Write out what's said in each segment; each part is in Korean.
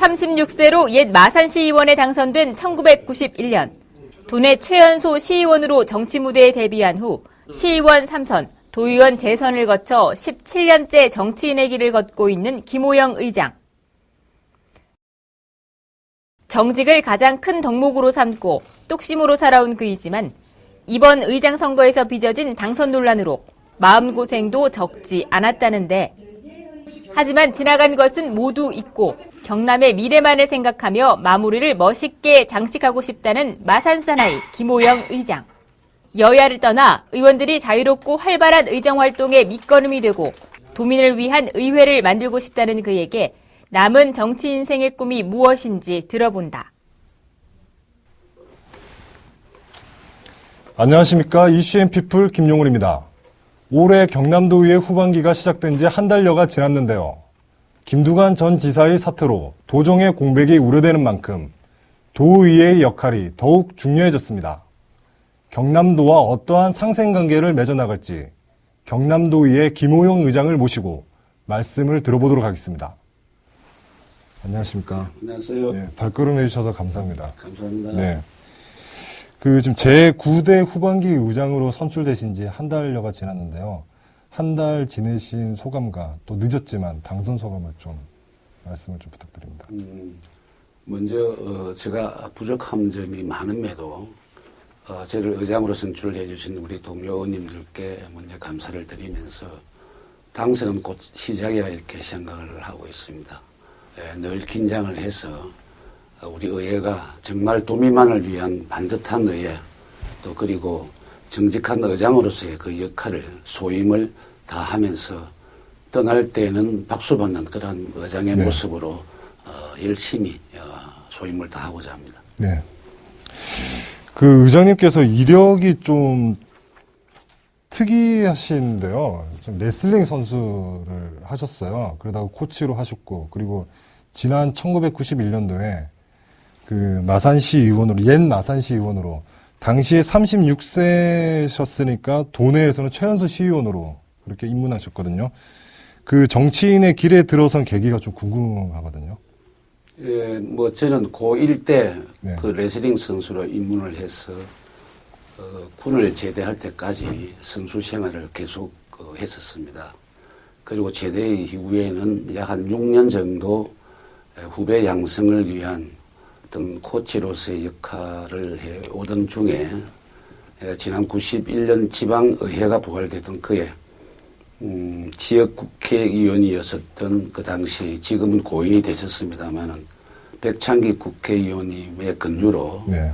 36세로 옛 마산시 의원에 당선된 1991년 도내 최연소 시의원으로 정치 무대에 데뷔한 후 시의원 3선, 도의원 재선을 거쳐 17년째 정치인의 길을 걷고 있는 김오영 의장. 정직을 가장 큰 덕목으로 삼고 똑심으로 살아온 그이지만 이번 의장 선거에서 빚어진 당선 논란으로 마음고생도 적지 않았다는데, 하지만 지나간 것은 모두 잊고 경남의 미래만을 생각하며 마무리를 멋있게 장식하고 싶다는 마산 사나이 김오영 의장. 여야를 떠나 의원들이 자유롭고 활발한 의정활동의 밑거름이 되고 도민을 위한 의회를 만들고 싶다는 그에게 남은 정치 인생의 꿈이 무엇인지 들어본다. 안녕하십니까. 이슈앤피플 김용훈입니다. 올해 경남도의회 후반기가 시작된 지 한 달여가 지났는데요. 김두관 전 지사의 사퇴로 도정의 공백이 우려되는 만큼 도의회의 역할이 더욱 중요해졌습니다. 경남도와 어떠한 상생관계를 맺어나갈지 경남도의회 김오영 의장을 모시고 말씀을 들어보도록 하겠습니다. 안녕하십니까. 안녕하세요. 네, 발걸음 해주셔서 감사합니다. 감사합니다. 네. 지금 제9대 후반기 의장으로 선출되신 지 한 달여가 지났는데요. 한 달 지내신 소감과 또 늦었지만 당선 소감을 좀 말씀을 좀 부탁드립니다. 먼저 제가 부족한 점이 많음에도 저를 의장으로 선출해 주신 우리 동료 의원님들께 먼저 감사를 드리면서 당선은 곧 시작이라 이렇게 생각을 하고 있습니다. 늘 긴장을 해서 우리 의회가 정말 도민만을 위한 반듯한 의회, 또 그리고 정직한 의장으로서의 그 역할을 소임을 다하면서 떠날 때는 박수받는 그런 의장의 네. 모습으로 열심히 소임을 다하고자 합니다. 네. 의장님께서 이력이 좀 특이하신데요. 좀 레슬링 선수를 하셨어요. 그러다가 코치로 하셨고, 그리고 지난 1991년도에 마산시 의원으로, 옛 마산시 의원으로, 당시에 36세셨으니까 도내에서는 최연소 시의원으로 그렇게 입문하셨거든요. 정치인의 길에 들어선 계기가 좀 궁금하거든요. 예, 저는 고1 때 네. 레슬링 선수로 입문을 해서 군을 제대할 때까지 선수 생활을 계속 했었습니다. 그리고 제대 이후에는 약 한 6년 정도 후배 양성을 위한 어떤 코치로서의 역할을 해오던 중에 지난 91년 지방의회가 부활되던 그해 지역 국회의원이었었던 그 당시, 지금은 고인이 되셨습니다만은 백창기 국회의원님의 근유로 네.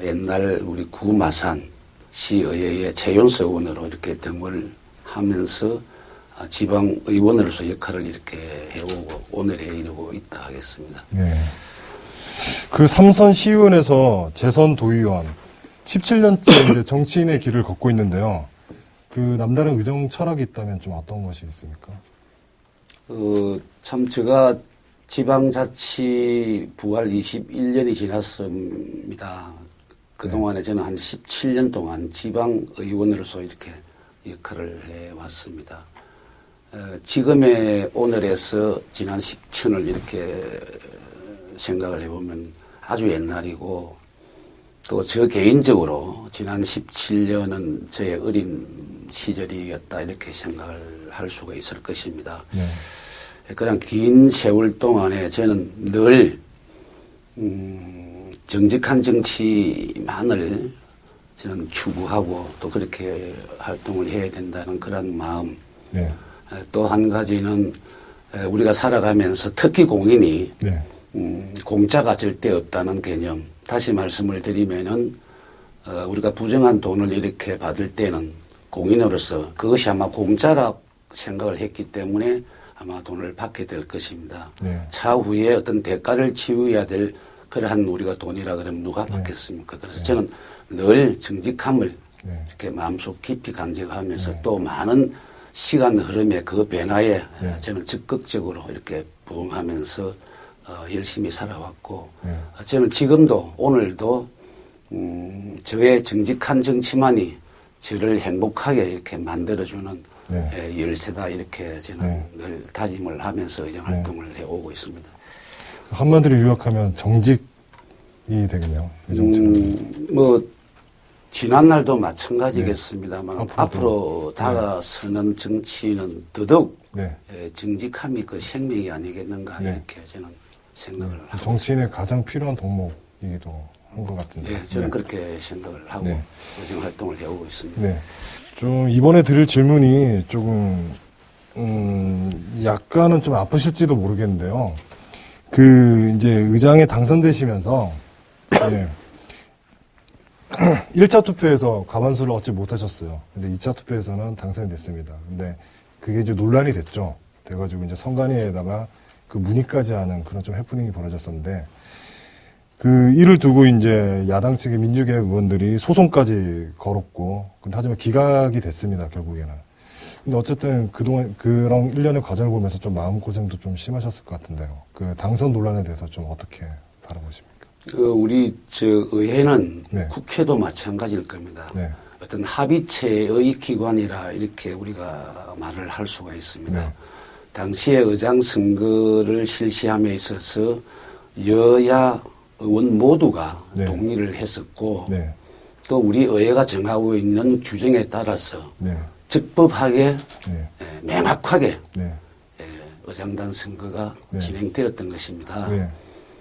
옛날 우리 구마산 시의회의 최연소 의원으로 이렇게 등을 하면서 지방의원으로서 역할을 이렇게 해오고 오늘에 이르고 있다 하겠습니다. 네. 삼선 시의원에서 재선 도의원 17년째 이제 정치인의 길을 걷고 있는데요. 남다른 의정 철학이 있다면 좀 어떤 것이 있습니까? 참 제가 지방자치 부활 21년이 지났습니다. 그동안에 저는 한 17년 동안 지방의원으로서 이렇게 역할을 해왔습니다. 지금의 오늘에서 지난 10춘을 이렇게 생각을 해보면 아주 옛날이고, 또 저 개인적으로 지난 17년은 저의 어린 시절이었다 이렇게 생각을 할 수가 있을 것입니다. 네. 그냥 긴 세월 동안에 저는 늘 정직한 정치만을 저는 추구하고 또 그렇게 활동을 해야 된다는 그런 마음. 네. 또 한 가지는 우리가 살아가면서 특히 공인이 네. 공짜가 절대 없다는 개념. 다시 말씀을 드리면은 우리가 부정한 돈을 이렇게 받을 때는 공인으로서 그것이 아마 공짜라 생각을 했기 때문에 아마 돈을 받게 될 것입니다. 네. 차후에 어떤 대가를 치러야 될 그러한 우리가 돈이라 그러면 누가 받겠습니까? 그래서 네. 저는 늘 정직함을 네. 이렇게 마음속 깊이 간직하면서 네. 또 많은 시간 흐름의 그 변화에 네. 저는 적극적으로 이렇게 부응하면서 열심히 살아왔고, 네. 저는 지금도 오늘도 저의 정직한 정치만이 저를 행복하게 이렇게 만들어주는 네. 열쇠다 이렇게 저는 네. 늘 다짐을 하면서 의정 활동을 해오고 있습니다. 한마디로 요약하면 정직이 되겠네요. 이 정치는. 뭐 지난날도 마찬가지겠습니다만 네. 앞으로 다가서는 정치는 더더욱 네. 정직함이 그 생명이 아니겠는가 네. 이렇게 저는 생각을 하고 정치인의 가장 필요한 덕목이기도 한 것 같은데. 네, 저는 네. 그렇게 생각을 하고 네. 의정 활동을 해오고 있습니다. 네. 좀 이번에 드릴 질문이 조금 약간은 좀 아프실지도 모르겠는데요. 그 이제 의장에 당선되시면서 네. 1차 투표에서 과반수를 얻지 못하셨어요. 근데 2차 투표에서는 당선이 됐습니다. 근데 그게 이제 논란이 됐죠. 돼가지고 이제 선관위에다가 그 문의까지 하는 그런 좀 해프닝이 벌어졌었는데 그 이를 두고 이제 야당 측의 민주개혁 의원들이 소송까지 걸었고, 근데 하지만 기각이 됐습니다, 결국에는. 근데 어쨌든 그동안 그런 일련의 과정을 보면서 좀 마음고생도 좀 심하셨을 것 같은데요. 그 당선 논란에 대해서 좀 어떻게 바라보십니까? 우리 의회는 네. 국회도 마찬가지일 겁니다. 네. 어떤 합의체의 기관이라 이렇게 우리가 말을 할 수가 있습니다. 네. 당시에 의장 선거를 실시함에 있어서 여야 의원 모두가 네. 동의를 했었고 네. 또 우리 의회가 정하고 있는 규정에 따라서 네. 적법하게 네. 명확하게 네. 의장단 선거가 네. 진행되었던 것입니다. 네.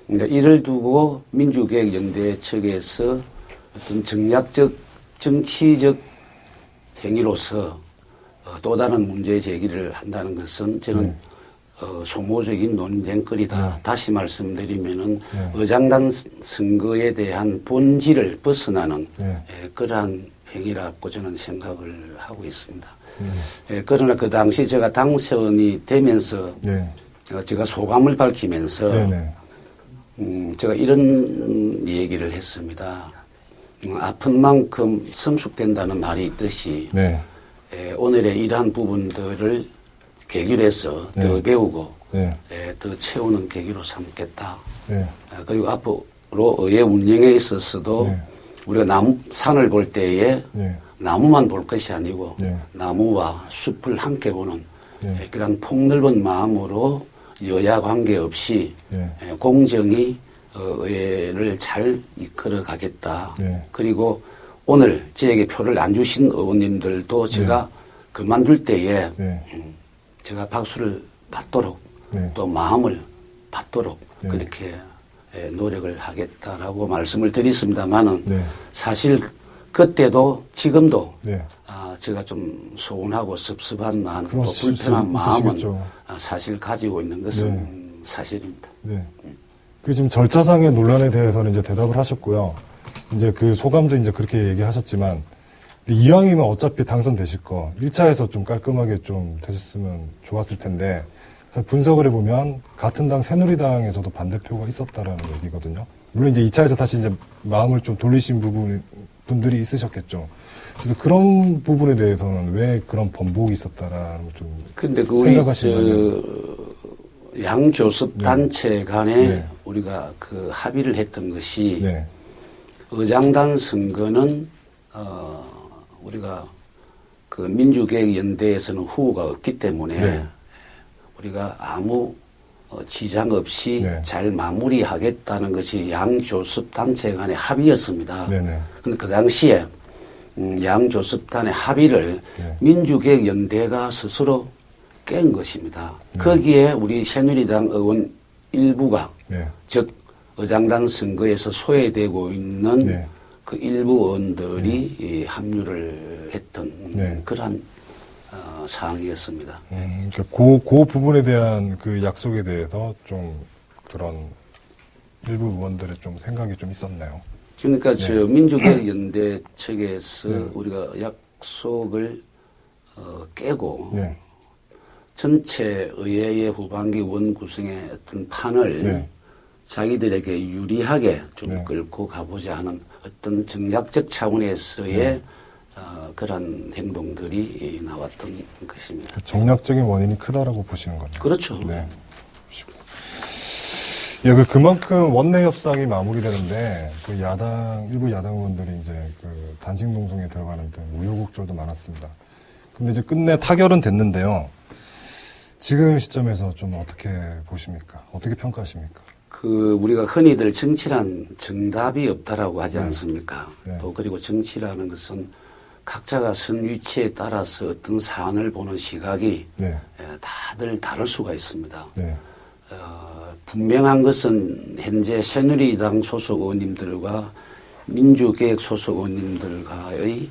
그러니까 이를 두고 민주개혁연대 측에서 어떤 정략적 정치적 행위로서 또 다른 문제 제기를 한다는 것은 저는 소모적인 논쟁거리다. 다시 말씀드리면은 의장단 선거에 대한 본질을 벗어나는 그러한 행위라고 저는 생각을 하고 있습니다. 그러나 그 당시 제가 당선이 되면서 제가 소감을 밝히면서 제가 이런 얘기를 했습니다. 아픈 만큼 성숙된다는 말이 있듯이 오늘의 이러한 부분들을 계기로 해서 더 배우고 더 채우는 계기로 삼겠다. 그리고 앞으로 의회 운영에 있어서도 우리가 산을 볼 때에 나무만 볼 것이 아니고 나무와 숲을 함께 보는 그런 폭넓은 마음으로 여야 관계없이 공정히 의회를 잘 이끌어 가겠다. 그리고 오늘 저에게 표를 안 주신 의원님들도 제가 그만둘 때에 제가 박수를 받도록 또 마음을 받도록 그렇게 노력을 하겠다라고 말씀을 드렸습니다만은 사실 그때도 지금도 제가 좀 소원하고 섭섭한 마음 또 불편한 마음은 사실 가지고 있는 것은 사실입니다. 그 지금 절차상의 논란에 대해서는 이제 대답을 하셨고요. 이제 그 소감도 이제 그렇게 얘기하셨지만 이왕이면 어차피 당선되실 거 1차에서 좀 깔끔하게 좀 되셨으면 좋았을 텐데 분석을 해보면 같은 당 새누리당에서도 반대표가 있었다라는 얘기거든요. 물론 이제 2차에서 다시 이제 마음을 좀 돌리신 분들이 있으셨겠죠. 그래서 그런 부분에 대해서는 왜 그런 번복이 있었다라는 좀 근데 그 생각하시나요? 양교섭 단체 간에 우리가 그 합의를 했던 것이 의장단 선거는 우리가 그 민주개혁연대에서는 후보가 없기 때문에 우리가 아무 지장 없이 잘 마무리하겠다는 것이 양교섭 단체 간의 합의였습니다. 그런데 그 당시에 양교섭 단의 합의를 민주개혁연대가 스스로 깬 것입니다. 거기에 우리 새누리당 의원 일부가 즉 의장단 선거에서 소외되고 있는 그 일부 의원들이 합류를 했던 그러한 사항이었습니다. 그러니까 그 부분에 대한 그 약속에 대해서 좀 그런 일부 의원들의 좀 생각이 좀 있었나요? 그러니까 저 민주개혁연대 측에서 우리가 약속을 깨고 전체 의회의 후반기 의원 구성의 어떤 판을 자기들에게 유리하게 좀 끌고 가보자 하는 어떤 정략적 차원에서의 그런 행동들이 나왔던 것입니다. 정략적인 원인이 크다라고 보시는 거네요. 그렇죠. 그만큼 원내 협상이 마무리되는데 그 일부 야당 의원들이 이제 그 단식 농성에 들어가는 등 우여곡절도 많았습니다. 근데 이제 끝내 타결은 됐는데요. 지금 시점에서 좀 어떻게 보십니까? 어떻게 평가하십니까? 우리가 흔히들 정치란 정답이 없다라고 하지 않습니까? 네. 또 그리고 정치라는 것은 각자가 선 위치에 따라서 어떤 사안을 보는 시각이 네. 다들 다를 수가 있습니다. 네. 분명한 것은 현재 새누리당 소속 의원님들과 민주개혁 소속 의원님들과의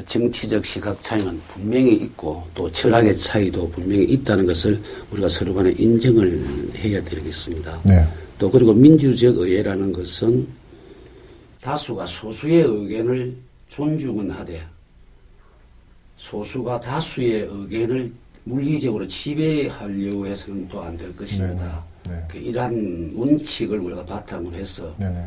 정치적 시각 차이는 분명히 있고 또 철학의 차이도 분명히 있다는 것을 우리가 서로 간에 인정을 해야 되겠습니다. 네. 또 그리고 민주적 의회라는 것은 다수가 소수의 의견을 존중은 하되 소수가 다수의 의견을 물리적으로 지배하려고 해서는 또 안 될 것입니다. 네. 이러한 원칙을 우리가 바탕으로 해서 네네.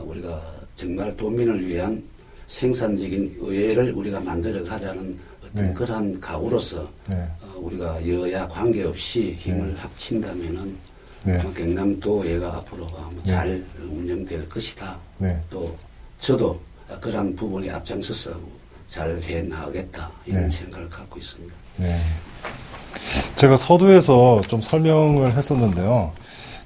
우리가 정말 도민을 위한 생산적인 의회를 우리가 만들어 가자는 어떤 네. 그러한 각오로서 네. 우리가 여야 관계없이 힘을 합친다면은 네. 경남도의회가 앞으로 잘 운영될 것이다. 네. 또 저도 그러한 부분에 앞장서서 잘 해 나가겠다 이런 네. 생각을 갖고 있습니다. 네. 제가 서두에서 좀 설명을 했었는데요.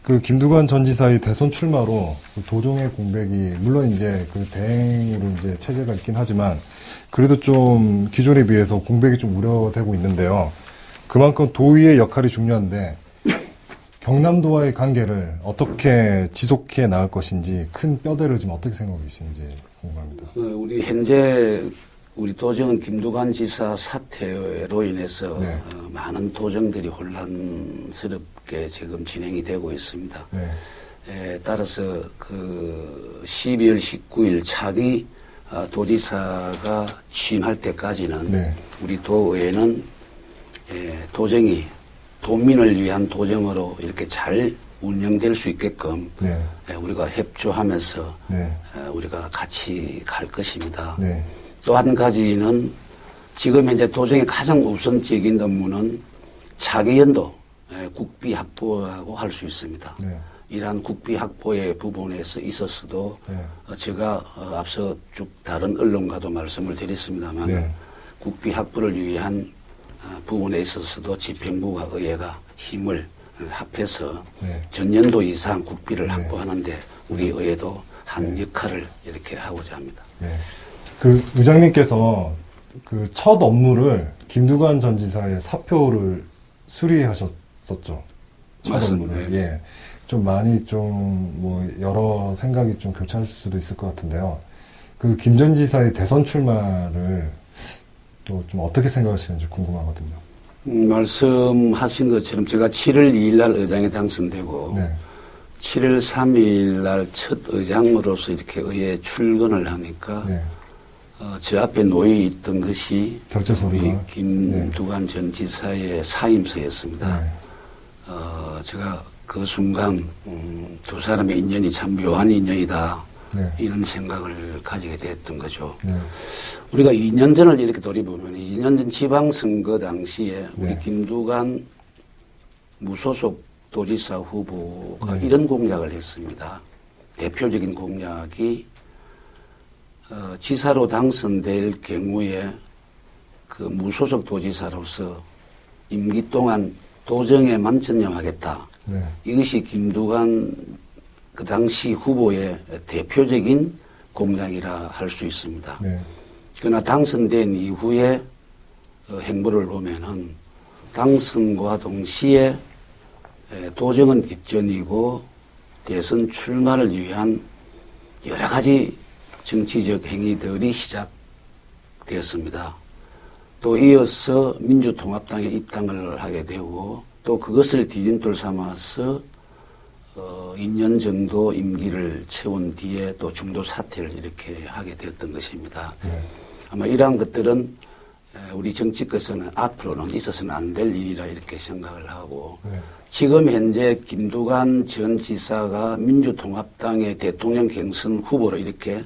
그 김두관 전 지사의 대선 출마로 그 도정의 공백이 물론 이제 그 대행으로 이제 체제가 있긴 하지만 그래도 좀 기존에 비해서 공백이 좀 우려되고 있는데요. 그만큼 도의의 역할이 중요한데 경남도와의 관계를 어떻게 지속해 나갈 것인지 큰 뼈대를 지금 어떻게 생각하고 계시는지 궁금합니다. 우리 현재 우리 도정은 김두관 지사 사퇴로 인해서 네. 많은 도정들이 혼란스럽게 지금 진행이 되고 있습니다. 네. 따라서 그 12월 19일 차기 도지사가 취임할 때까지는 네. 우리 도의회는 도정이 도민을 위한 도정으로 이렇게 잘 운영될 수 있게끔 네. 우리가 협조하면서 네. 우리가 같이 갈 것입니다. 네. 또 한 가지는 지금 현재 도정의 가장 우선적인 업무는 차기 연도 국비 확보라고 할 수 있습니다. 네. 이러한 국비 확보의 부분에서 있어서도 네. 제가 앞서 쭉 다른 언론과도 말씀을 드렸습니다만 네. 국비 확보를 위한 부분에 있어서도 집행부와 의회가 힘을 합해서 네. 전년도 이상 국비를 네. 확보하는데 우리 의회도 한 역할을 이렇게 하고자 합니다. 네. 그 의장님께서 그 첫 업무를 김두관 전 지사의 사표를 수리하셨었죠. 첫 맞습니다. 업무를. 예. 좀 많이 좀 뭐 여러 생각이 좀 교차할 수도 있을 것 같은데요. 그 김 전 지사의 대선 출마를 또 좀 어떻게 생각하시는지 궁금하거든요. 말씀하신 것처럼 제가 7월 2일 날 의장에 당선되고 네. 7월 3일 날 첫 의장으로서 이렇게 의회에 출근을 하니까 네. 제 앞에 놓여 있던 것이 결제 서류가. 우리 김두관 전 지사의 사임서였습니다. 네. 제가 그 순간 두 사람의 인연이 참 묘한 인연이다. 네. 이런 생각을 가지게 됐던 거죠. 네. 우리가 2년 전을 이렇게 돌이보면 2년 전 지방선거 당시에 우리 네. 김두관 무소속 도지사 후보가 네. 이런 공약을 했습니다. 대표적인 공약이 지사로 당선될 경우에 그 무소속 도지사로서 임기 동안 도정에만 전념하겠다. 네. 이것이 김두관 그 당시 후보의 대표적인 공약이라 할 수 있습니다. 네. 그러나 당선된 이후에 행보를 보면은 당선과 동시에 도정은 뒷전이고 대선 출마를 위한 여러 가지 정치적 행위들이 시작되었습니다. 또 이어서 민주통합당에 입당을 하게 되고 또 그것을 디딤돌 삼아서 2년 정도 임기를 채운 뒤에 또 중도 사퇴를 이렇게 하게 되었던 것입니다. 네. 아마 이러한 것들은 우리 정치권에서는 앞으로는 있어서는 안 될 일이라 이렇게 생각을 하고 네. 지금 현재 김두관 전 지사가 민주통합당의 대통령 경선 후보로 이렇게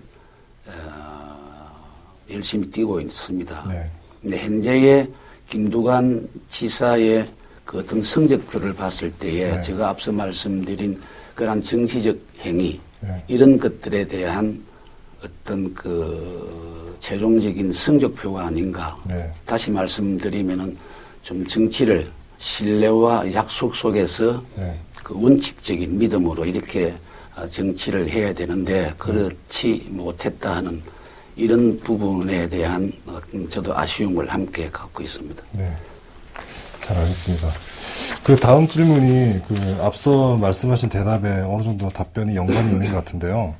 열심히 뛰고 있습니다. 네. 근데 현재의 김두관 지사의 그 어떤 성적표를 봤을 때에 네. 제가 앞서 말씀드린 그러한 정치적 행위 네. 이런 것들에 대한 어떤 그 최종적인 성적표가 아닌가. 네. 다시 말씀드리면은 좀 정치를 신뢰와 약속 속에서 네. 그 원칙적인 믿음으로 이렇게 정치를 해야 되는데 그렇지 못했다 하는 이런 부분에 대한 저도 아쉬움을 함께 갖고 있습니다. 네. 잘 알겠습니다. 그 다음 질문이 그 앞서 말씀하신 대답에 어느 정도 답변이 연관이 있는 것 같은데요.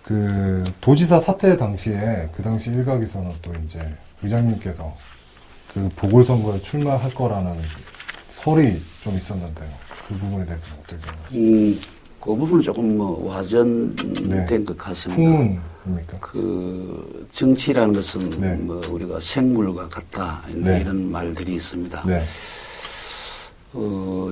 그 도지사 사태 당시에 그 당시 일각에서는 또 이제 의장님께서 그 보궐선거에 출마할 거라는 설이 좀 있었는데요. 그 부분에 대해서는 어떻게 생각하십니까? 그 부분은 조금 와전된 네. 것 같습니다. 풍문입니까? 그 정치라는 것은 네. 우리가 생물과 같다 네. 이런 말들이 있습니다. 네.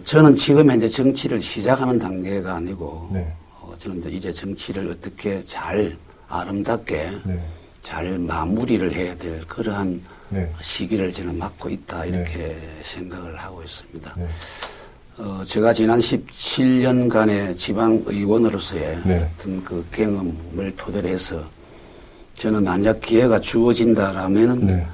저는 지금 현재 정치를 시작하는 단계가 아니고 네. 저는 이제 정치를 어떻게 잘 아름답게 네. 잘 마무리를 해야 될 그러한 네. 시기를 저는 맞고 있다 이렇게 생각을 하고 있습니다. 네. 제가 지난 17년간의 지방의원으로서의 네. 어떤 그 경험을 토대로 해서 저는 만약 기회가 주어진다라면 네.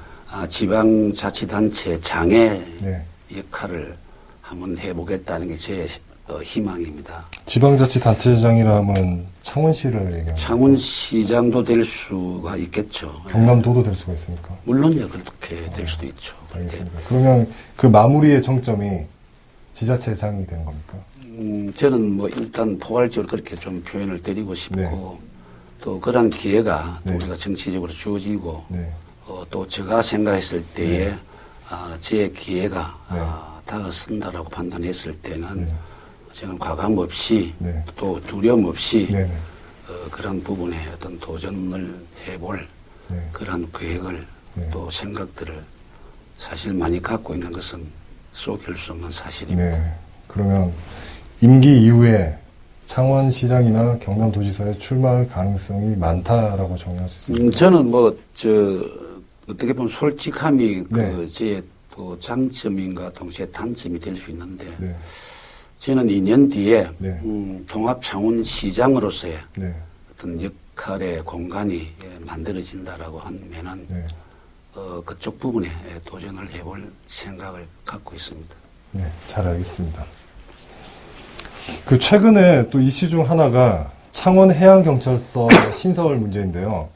지방자치단체 장애 네. 역할을 한번 해보겠다는 게 제 희망입니다. 지방자치단체장이라 하면 창원시를 얘기하는 창원시장도 될 수가 있겠죠. 경남도도 될 수가 있습니까? 물론요, 그렇게 될 수도 있죠. 알겠습니다. 그러면 그 마무리의 정점이 지자체장이 되는 겁니까? 저는 뭐 일단 포괄적으로 그렇게 좀 표현을 드리고 싶고 네. 또 그런 기회가 또 네. 우리가 정치적으로 주어지고 네. 또 제가 생각했을 때에 제 기회가 네. 다가선다라고 판단했을 때는 네. 저는 과감 없이 네. 또 두려움 없이 네네. 그런 부분에 어떤 도전을 해볼 네. 그런 계획을 네. 또 생각들을 사실 많이 갖고 있는 것은 속일 수 없는 사실입니다. 네. 그러면 임기 이후에 창원시장이나 경남도지사에 출마할 가능성이 많다라고 정리할 수 있습니까? 저는 어떻게 보면 솔직함이 네. 제 또 장점인가 동시에 단점이 될 수 있는데 네. 저는 2년 뒤에 네. 통합창원시장으로서의 네. 어떤 역할의 공간이 만들어진다라고 하면은 네. 그쪽 부분에 도전을 해볼 생각을 갖고 있습니다. 네. 잘 알겠습니다. 그 최근에 또 이슈 중 하나가 창원해양경찰서 신설 문제인데요.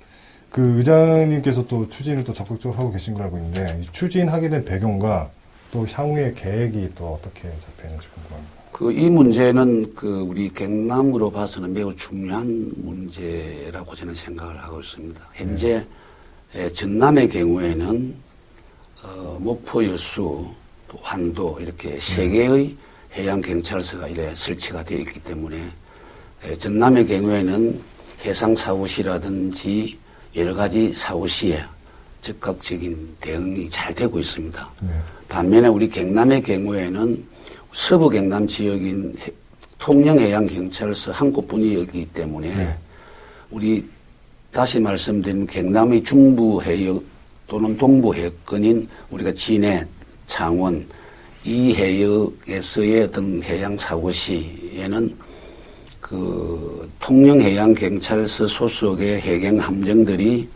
그 의장님께서 또 추진을 또 적극적으로 하고 계신 걸 알고 있는데 이 추진하게 된 배경과 또 향후의 계획이 또 어떻게 잡혀 있는지 궁금합니다. 이 문제는 우리 경남으로 봐서는 매우 중요한 문제라고 저는 생각을 하고 있습니다. 현재 전남의 경우에는 목포, 여수, 또 완도 이렇게 세 개의 해양 경찰서가 이래 설치가 되어 있기 때문에 전남의 경우에는 해상 사고시라든지 여러 가지 사고시에 즉각적인 대응이 잘 되고 있습니다. 네. 반면에 우리 경남의 경우에는 서부 경남 지역인 통영해양경찰서 한 곳뿐이기 때문에 네. 우리 다시 말씀드린 경남의 중부 해역 또는 동부 해역권인 우리가 진해, 창원 이 해역에서의 어떤 해양 사고 시에는 통영해양경찰서 소속의 해경 함정들이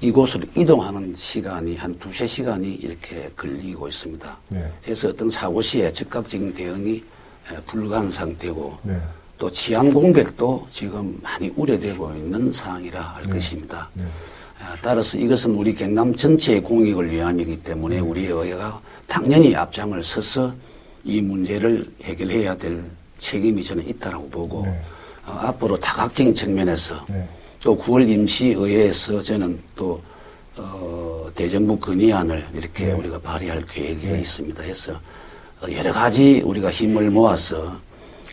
이곳으로 이동하는 시간이 한 2~3시간이 이렇게 걸리고 있습니다. 네. 그래서 어떤 사고 시에 즉각적인 대응이 불가한 상태고 네. 또 치안 공백도 지금 많이 우려되고 있는 상황이라 할 네. 것입니다. 네. 따라서 이것은 우리 경남 전체의 공익을 위함이기 때문에 우리 의회가 당연히 앞장을 서서 이 문제를 해결해야 될 책임이 저는 있다고 보고 네. 앞으로 다각적인 측면에서 네. 또 9월 임시의회에서 저는 또 대정부 건의안을 이렇게 네. 우리가 발의할 계획이 네. 있습니다. 해서 여러 가지 우리가 힘을 모아서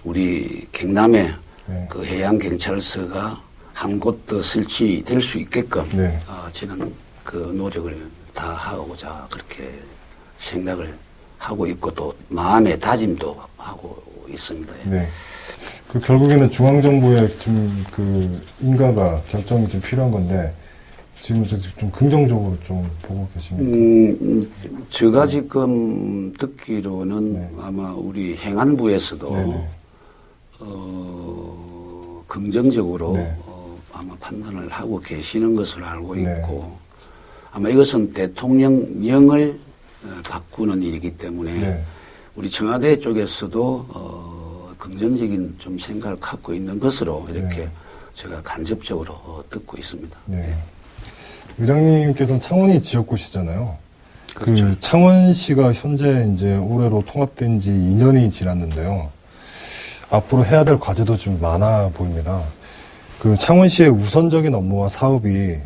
우리 경남의 네. 그 해양경찰서가 한 곳 더 설치될 수 있게끔 네. 저는 그 노력을 다 하고자 그렇게 생각을 하고 있고 또 마음의 다짐도 하고 있습니다. 네. 결국에는 중앙정부의 좀 인가가 결정이 좀 필요한 건데 지금 좀 긍정적으로 좀 보고 계십니까? 제가 지금 듣기로는 네. 아마 우리 행안부에서도 네네. 긍정적으로 네. 아마 판단을 하고 계시는 것으로 알고 네. 있고 아마 이것은 대통령령을 바꾸는 일이기 때문에 네. 우리 청와대 쪽에서도 긍정적인 좀 생각을 갖고 있는 것으로 이렇게 네. 제가 간접적으로 듣고 있습니다. 네. 의장님께서는 창원이 지역구시잖아요. 그렇죠. 그 창원시가 현재 이제 올해로 통합된 지 2년이 지났는데요. 앞으로 해야 될 과제도 좀 많아 보입니다. 그 창원시의 우선적인 업무와 사업이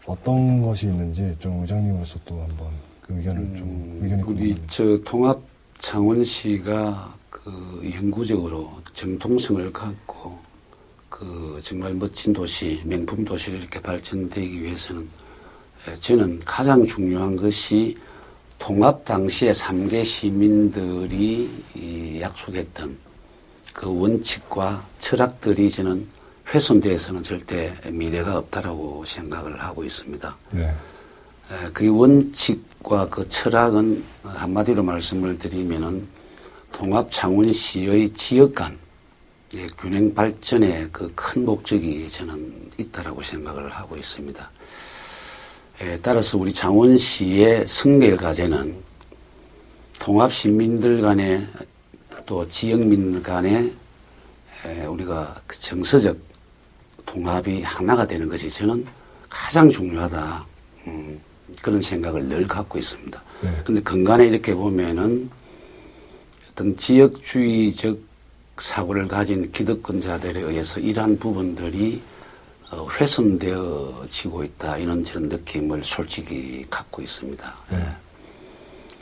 어떤 것이 있는지 좀 의장님으로서 또 한번 그 의견을 좀 의견이 우리 궁금합니다. 저 통합 창원시가 그 영구적으로 정통성을 갖고 그 정말 멋진 도시, 명품 도시로 이렇게 발전되기 위해서는 저는 가장 중요한 것이 통합 당시에 3개 시민들이 약속했던 그 원칙과 철학들이 저는 훼손돼서는 절대 미래가 없다라고 생각을 하고 있습니다. 네. 그 원칙과 그 철학은 한마디로 말씀을 드리면은 통합 창원시의 지역 간 균형 발전의 그 큰 목적이 저는 있다라고 생각을 하고 있습니다. 따라서 우리 창원시의 승계일 과제는 통합 시민들 간에 또 지역민들 간에 우리가 그 정서적 통합이 하나가 되는 것이 저는 가장 중요하다. 그런 생각을 늘 갖고 있습니다. 그런데 근간에 이렇게 보면은 어떤 지역주의적 사고를 가진 기득권자들에 의해서 이러한 부분들이 훼손되어지고 있다. 이런 저런 느낌을 솔직히 갖고 있습니다.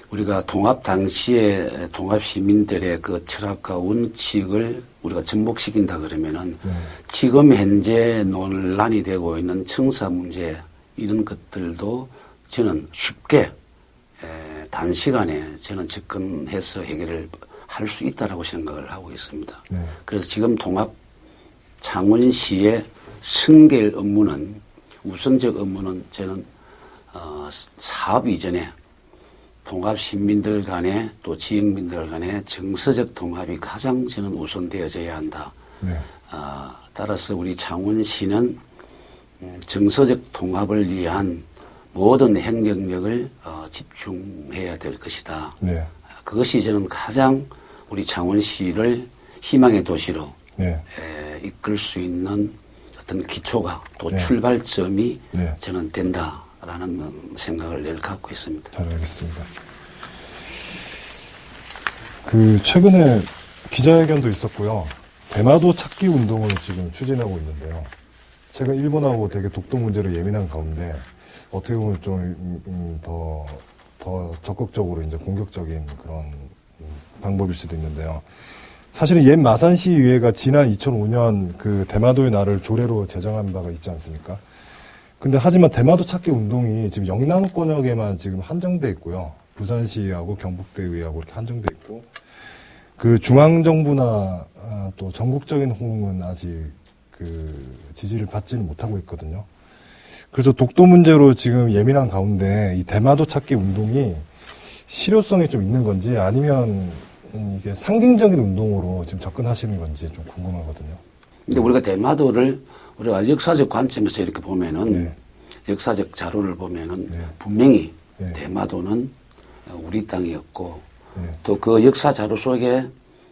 우리가 통합 당시에 통합 시민들의 그 철학과 원칙을 우리가 접목시킨다 그러면은 지금 현재 논란이 되고 있는 청사 문제 이런 것들도 저는 쉽게 단시간에 저는 접근해서 해결을 할 수 있다라고 생각을 하고 있습니다. 그래서 지금 통합 창원시의 승계일 업무는 우선적 업무는 저는 사업 이전에 통합 시민들 간에 또 지역민들 간에 정서적 통합이 가장 저는 우선되어져야 한다. 따라서 우리 창원시는 정서적 통합을 위한 모든 행정력을 집중해야 될 것이다. 그것이 저는 가장 우리 창원시를 희망의 도시로 이끌 수 있는 어떤 기초가 또 출발점이 저는 된다라는 생각을 늘 갖고 있습니다. 잘 알겠습니다. 그 최근에 기자회견도 있었고요. 대마도 찾기 운동을 지금 추진하고 있는데요. 제가 일본하고 되게 독도 문제로 예민한 가운데 어떻게 보면 좀 더 적극적으로 이제 공격적인 그런 방법일 수도 있는데요. 사실은 옛 마산시의회가 지난 2005년 그 대마도의 날을 조례로 제정한 바가 있지 않습니까? 근데 하지만 대마도 찾기 운동이 지금 영남권역에만 지금 한정돼 있고요. 부산시하고 경북대의회하고 이렇게 한정돼 있고 그 중앙정부나 또 전국적인 호응은 아직 그 지지를 받지는 못하고 있거든요. 그래서 독도 문제로 지금 예민한 가운데 이 대마도 찾기 운동이 실효성이 좀 있는 건지 아니면 이게 상징적인 운동으로 지금 접근하시는 건지 좀 궁금하거든요. 근데 우리가 대마도를 우리가 역사적 관점에서 이렇게 보면은 역사적 자료를 보면은 분명히 대마도는 우리 땅이었고 또 그 역사 자료 속에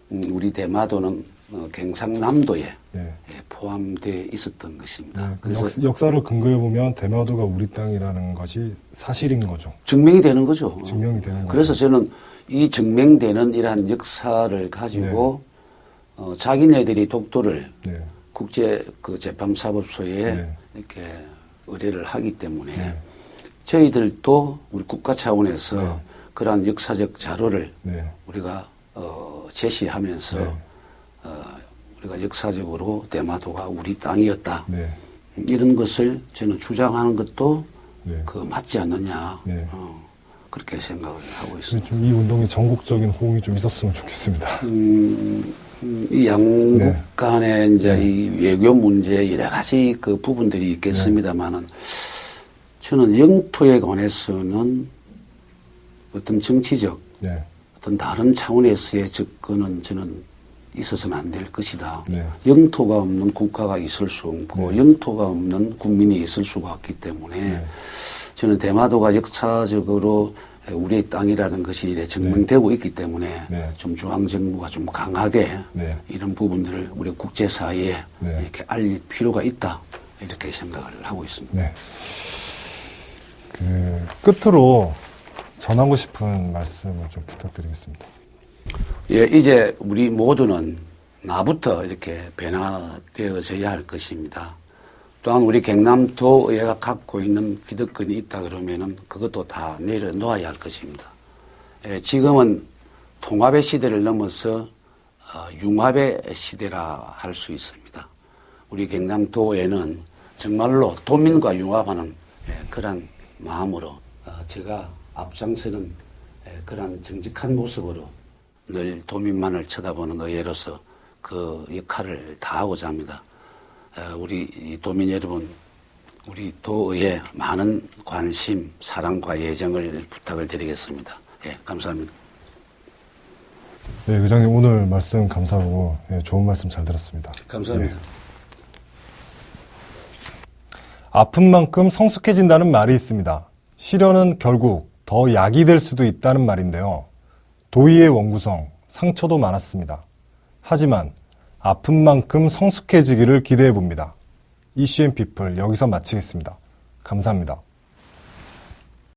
우리 대마도는 경상남도에 포함되어 있었던 것입니다. 그래서 역사를 근거해 보면 대마도가 우리 땅이라는 것이 사실인 거죠. 증명이 되는 거죠. 증명이 되는 거죠. 그래서 저는 이 증명되는 이러한 역사를 가지고 자기네들이 독도를 국제 그 재판사법소에 이렇게 의뢰를 하기 때문에 저희들도 우리 국가 차원에서 그러한 역사적 자료를 우리가 제시하면서 우리가 역사적으로 대마도가 우리 땅이었다. 이런 것을 저는 주장하는 것도 그 맞지 않느냐. 그렇게 생각을 하고 있습니다. 좀 이 운동에 전국적인 호응이 좀 있었으면 좋겠습니다. 이 양국 간의 이제 이 외교 문제 여러 가지 그 부분들이 있겠습니다만은 저는 영토에 관해서는 어떤 정치적 어떤 다른 차원에서의 접근은 저는 있어서는 안 될 것이다. 영토가 없는 국가가 있을 수 없고 영토가 없는 국민이 있을 수가 없기 때문에 저는 대마도가 역사적으로 우리의 땅이라는 것이 이래 증명되고 있기 때문에 네. 좀 중앙정부가 좀 강하게 네. 이런 부분들을 우리 국제사회에 네. 이렇게 알릴 필요가 있다. 이렇게 생각을 하고 있습니다. 네. 끝으로 전하고 싶은 말씀을 좀 부탁드리겠습니다. 예, 이제 우리 모두는 나부터 이렇게 변화되어져야 할 것입니다. 또한 우리 경남도의회가 갖고 있는 기득권이 있다 그러면은 그것도 다 내려놓아야 할 것입니다. 예, 지금은 통합의 시대를 넘어서 융합의 시대라 할 수 있습니다. 우리 경남도의회는 정말로 도민과 융합하는 그런 마음으로 제가 앞장서는 그런 정직한 모습으로 늘 도민만을 쳐다보는 의회로서 그 역할을 다하고자 합니다. 우리 도민 여러분, 우리 도의회 많은 관심, 사랑과 애정을 부탁을 드리겠습니다. 예, 감사합니다. 네, 의장님 오늘 말씀 감사하고 좋은 말씀 잘 들었습니다. 감사합니다. 아픈 만큼 성숙해진다는 말이 있습니다. 시련은 결국 더 약이 될 수도 있다는 말인데요. 도의의 원구성, 상처도 많았습니다. 하지만 아픈 만큼 성숙해지기를 기대해 봅니다. 이슈앤피플 여기서 마치겠습니다. 감사합니다.